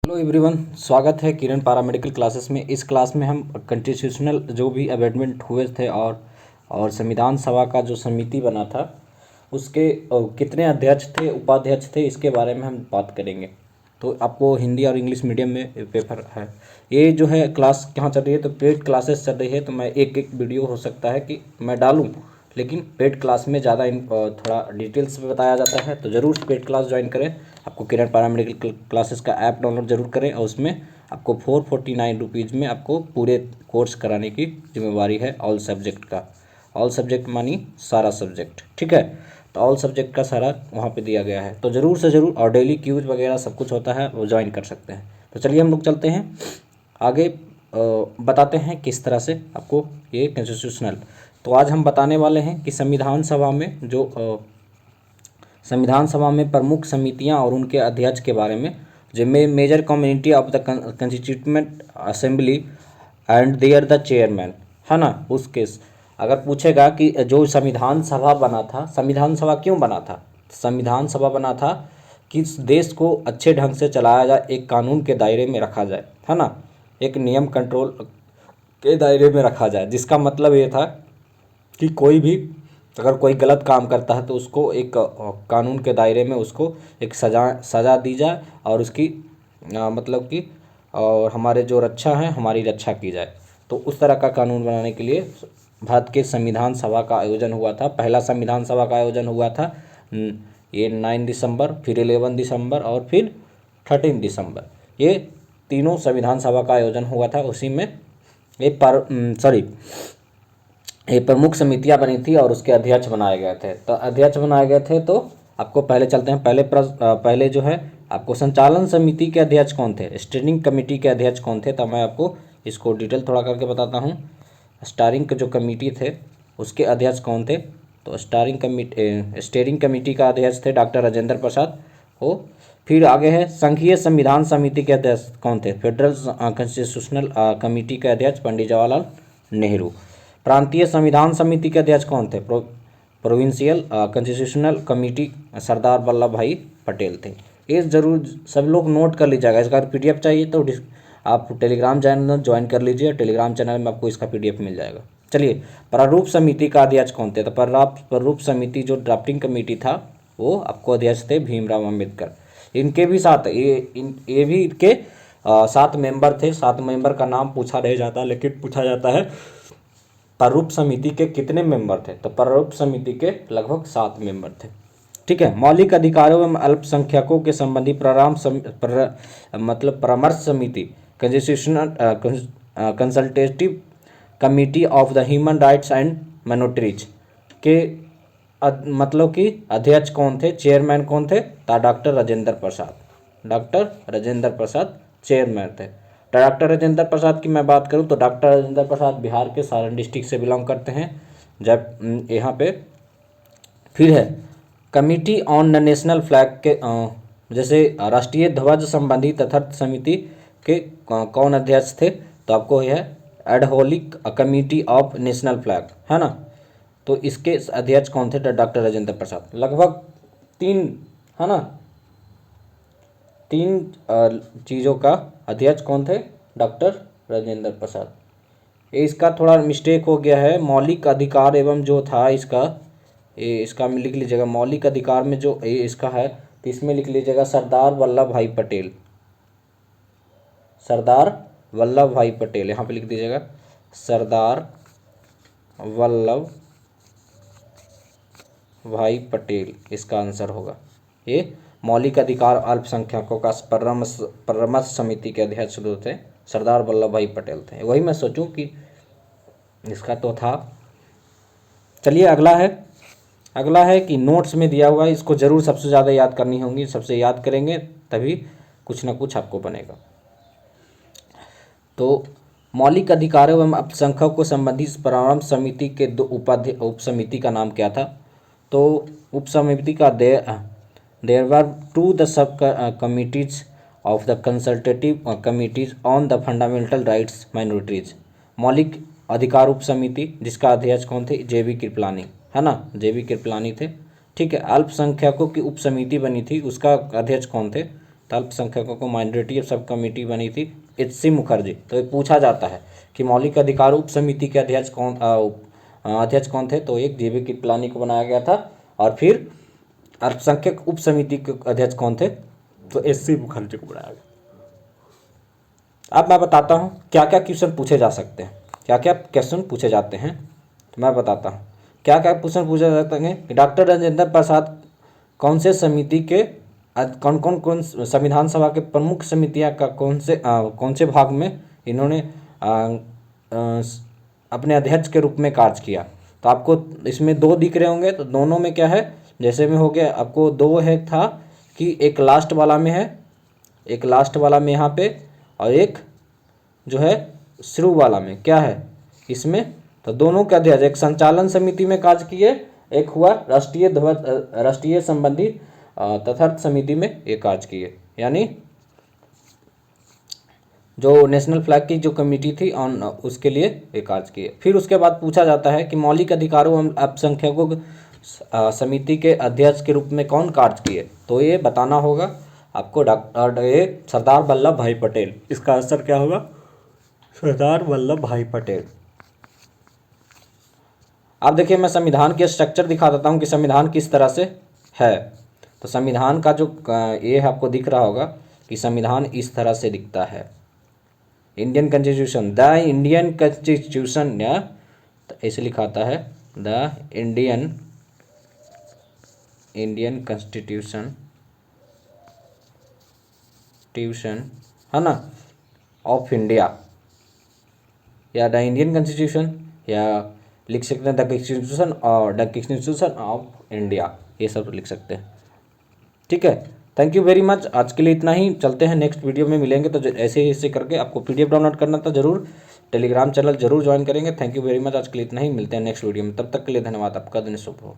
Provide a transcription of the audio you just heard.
Hello everyone, स्वागत है किरण paramedical classes में। इस क्लास में हम कॉन्स्टिट्यूशनल जो भी अमेंडमेंट हुए थे और संविधान सभा का जो समिति बना था उसके कितने अध्यक्ष थे, उपाध्यक्ष थे, इसके बारे में हम बात करेंगे। तो आपको हिंदी और इंग्लिश मीडियम में पेपर है। ये जो है क्लास कहाँ चल रही है, तो पेड क्लासेस चल रही है। तो मैं एक एक वीडियो हो सकता है कि मैं डालूँ, लेकिन पेड क्लास में ज़्यादा थोड़ा डिटेल्स में बताया जाता है। तो ज़रूर पेड क्लास ज्वाइन करें। आपको किरण पैरामेडिकल क्लासेस का ऐप डाउनलोड जरूर करें और उसमें आपको 449 रुपीज़ में आपको पूरे कोर्स कराने की जिम्मेवारी है। ऑल सब्जेक्ट का, ऑल सब्जेक्ट मानी सारा सब्जेक्ट, ठीक है। तो ऑल सब्जेक्ट का सारा वहाँ पे दिया गया है। तो ज़रूर से ज़रूर, और डेली क्यूज वगैरह सब कुछ होता है, वो ज्वाइन कर सकते हैं। तो चलिए हम लोग चलते हैं आगे, बताते हैं किस तरह से आपको ये कॉन्स्टिट्यूशनल। तो आज हम बताने वाले हैं कि संविधान सभा में संविधान सभा में प्रमुख समितियां और उनके अध्यक्ष के बारे में, जो major community of the constituent assembly and there the chairman, है ना। उस केस अगर पूछेगा कि जो संविधान सभा बना था, संविधान सभा क्यों बना था, संविधान सभा बना था कि देश को अच्छे ढंग से चलाया जाए, एक कानून के दायरे में रखा जाए, है ना, एक नियम कंट्रोल के दायरे में रखा जाए। जिसका मतलब ये था कि कोई भी अगर कोई गलत काम करता है तो उसको एक कानून के दायरे में उसको एक सज़ा दी जाए, और उसकी मतलब कि और हमारे जो रक्षा है, हमारी रक्षा की जाए। तो उस तरह का कानून बनाने के लिए भारत के संविधान सभा का आयोजन हुआ था। पहला संविधान सभा का आयोजन हुआ था ये 9 दिसंबर, फिर 11 दिसंबर और फिर 13 दिसंबर। ये तीनों संविधान सभा का आयोजन हुआ था। उसी में ये प्रमुख समितियां बनी थी और उसके अध्यक्ष बनाए गए थे। तो अध्यक्ष बनाए गए थे, तो आपको पहले चलते हैं। पहले जो है आपको संचालन समिति के अध्यक्ष कौन थे, स्टीयरिंग कमेटी के अध्यक्ष कौन थे। तो मैं आपको इसको डिटेल थोड़ा करके बताता हूँ। स्टीयरिंग जो कमेटी थे उसके अध्यक्ष कौन थे, तो स्टीयरिंग कमेटी का अध्यक्ष थे डॉक्टर राजेंद्र प्रसाद हो। फिर आगे है संघीय संविधान समिति के अध्यक्ष कौन थे, फेडरल कॉन्स्टिट्यूशनल कमेटी के अध्यक्ष पंडित जवाहरलाल नेहरू। प्रांतीय संविधान समिति के अध्यक्ष कौन थे, provincial constitutional committee Sardar Vallabh भाई पटेल थे। ये जरूर सब लोग नोट कर लीजिएगा। इसका पीडीएफ चाहिए तो आप टेलीग्राम चैनल ज्वाइन कर लीजिए। टेलीग्राम चैनल में आपको इसका पीडीएफ मिल जाएगा। चलिए, प्रारूप समिति का अध्यक्ष कौन थे, तो प्रारूप समिति जो ड्राफ्टिंग कमेटी था वो आपको अध्यक्ष थे भीमराव अम्बेडकर। इनके भी साथ ये भी इनके 7 मेंबर थे। 7 मेंबर का नाम पूछा नहीं जाता, लेकिन पूछा जाता है प्रारूप समिति के कितने मेंबर थे, तो प्रारूप समिति के लगभग 7 मेंबर थे, ठीक है। मौलिक अधिकारों एवं अल्पसंख्यकों के संबंधी परामर्श समिति, constitutional consultative committee of the human rights and minorities के मतलब कि अध्यक्ष कौन थे, चेयरमैन कौन थे, doctor Rajendra Prasad. Doctor Rajendra Prasad chairman थे। डॉक्टर राजेंद्र प्रसाद की मैं बात करूं तो डॉक्टर राजेंद्र प्रसाद बिहार के सारण डिस्ट्रिक्ट से बिलोंग करते हैं। जब यहाँ पे फिर है committee on the national flag के जैसे राष्ट्रीय ध्वज संबंधी तथार्थ समिति के कौन अध्यक्ष थे, तो आपको यह है एडहोलिक कमिटी ऑफ नेशनल फ्लैग, है ना। तो इसके अध्यक्ष कौन थे, डॉक्टर राजेंद्र प्रसाद। लगभग 3, है ना, 3 चीज़ों का अध्यक्ष कौन थे, डॉक्टर राजेंद्र प्रसाद। इसका थोड़ा मिस्टेक हो गया है। मौलिक अधिकार एवं जो था इसका लिख लीजिएगा। मौलिक अधिकार में जो इसका है, तो इसमें लिख लीजिएगा सरदार वल्लभ भाई पटेल। सरदार वल्लभ भाई पटेल यहाँ पे लिख दीजिएगा, सरदार वल्लभ भाई पटेल इसका आंसर होगा। ये मौलिक अधिकार अल्पसंख्यकों का परामर्श समिति के अध्यक्ष जो थे सरदार वल्लभ भाई पटेल थे। वही मैं सोचूं कि इसका तो था। चलिए अगला है कि नोट्स में दिया हुआ है, इसको जरूर सबसे ज़्यादा याद करनी होगी। सबसे याद करेंगे तभी कुछ ना कुछ आपको बनेगा। तो मौलिक अधिकारों एवं अल्पसंख्यकों को संबंधी परामर्श समिति के 2 उप समिति का नाम क्या था, तो उप समिति का there were 2 the sub committees of the consultative committees on the fundamental rights minorities. मौलिक अधिकार उप समिति जिसका अध्यक्ष कौन थे, जेबी कृपलानी, है ना, जेबी कृपलानी थे, ठीक है। अल्पसंख्यकों की उप समिति बनी थी, उसका अध्यक्ष कौन थे, तो अल्पसंख्यकों को माइनॉरिटी सब कमेटी बनी थी HC मुखर्जी। तो ये पूछा जाता है कि मौलिक अधिकार उप समिति के अध्यक्ष कौन थे, तो एक JB कृपलानी को बनाया गया था। और फिर अल्पसंख्यक उप समिति के अध्यक्ष कौन थे, तो HC मुखर्जी को बनाया गया। अब मैं बताता हूँ क्या क्या क्वेश्चन पूछे जा सकते हैं, क्या क्या क्वेश्चन पूछे जाते हैं, तो मैं बताता हूँ क्या क्या क्वेश्चन पूछे जाते हैं कि डॉक्टर राजेंद्र प्रसाद कौन से समिति के कौन संविधान सभा के प्रमुख समितियाँ का कौन से भाग में इन्होंने अपने अध्यक्ष के रूप में कार्य किया। तो आपको इसमें 2 दिख रहे होंगे, तो दोनों में क्या है, जैसे में हो गया आपको 2 है था कि एक लास्ट वाला में है, एक लास्ट वाला में यहाँ पे, और एक जो है शुरू वाला में क्या है इसमें। तो दोनों का अध्यक्ष एक संचालन समिति में कार्य किए, एक हुआ राष्ट्रीय संबंधी तथार्थ समिति में ये कार्य किए, यानी जो नेशनल फ्लैग की जो कमेटी थी ऑन उसके लिए ये कार्य किए। फिर उसके बाद पूछा जाता है कि मौलिक अधिकारों एवं अल्पसंख्यकों समिति के अध्यक्ष के रूप में कौन कार्य किए, तो ये बताना होगा आपको डॉक्टर सरदार वल्लभ भाई पटेल। इसका आंसर क्या होगा, सरदार वल्लभ भाई पटेल। अब देखिए मैं संविधान के स्ट्रक्चर दिखा देता हूँ कि संविधान किस तरह से है। तो संविधान का जो ये आपको दिख रहा होगा कि संविधान इस तरह से दिखता है, Indian constitution, the Indian constitution, या ऐसे लिखा आता है द इंडियन कॉन्स्टिट्यूशन है ना, ऑफ इंडिया, या द इंडियन कॉन्स्टिट्यूशन, या लिख सकते हैं द कॉन्स्टिट्यूशन और द कॉन्स्टिट्यूशन ऑफ इंडिया, ये सब लिख सकते हैं। ठीक है, थैंक यू वेरी मच। आज के लिए इतना ही, चलते हैं नेक्स्ट वीडियो में मिलेंगे। तो ऐसे ही ऐसे करके आपको PDF डाउनलोड करना था, जरूर टेलीग्राम चैनल जरूर ज्वाइन करेंगे। थैंक यू वेरी मच, आज के लिए इतना ही, मिलते हैं नेक्स्ट वीडियो में। तब तक के लिए धन्यवाद, आपका दिन शुभ हो।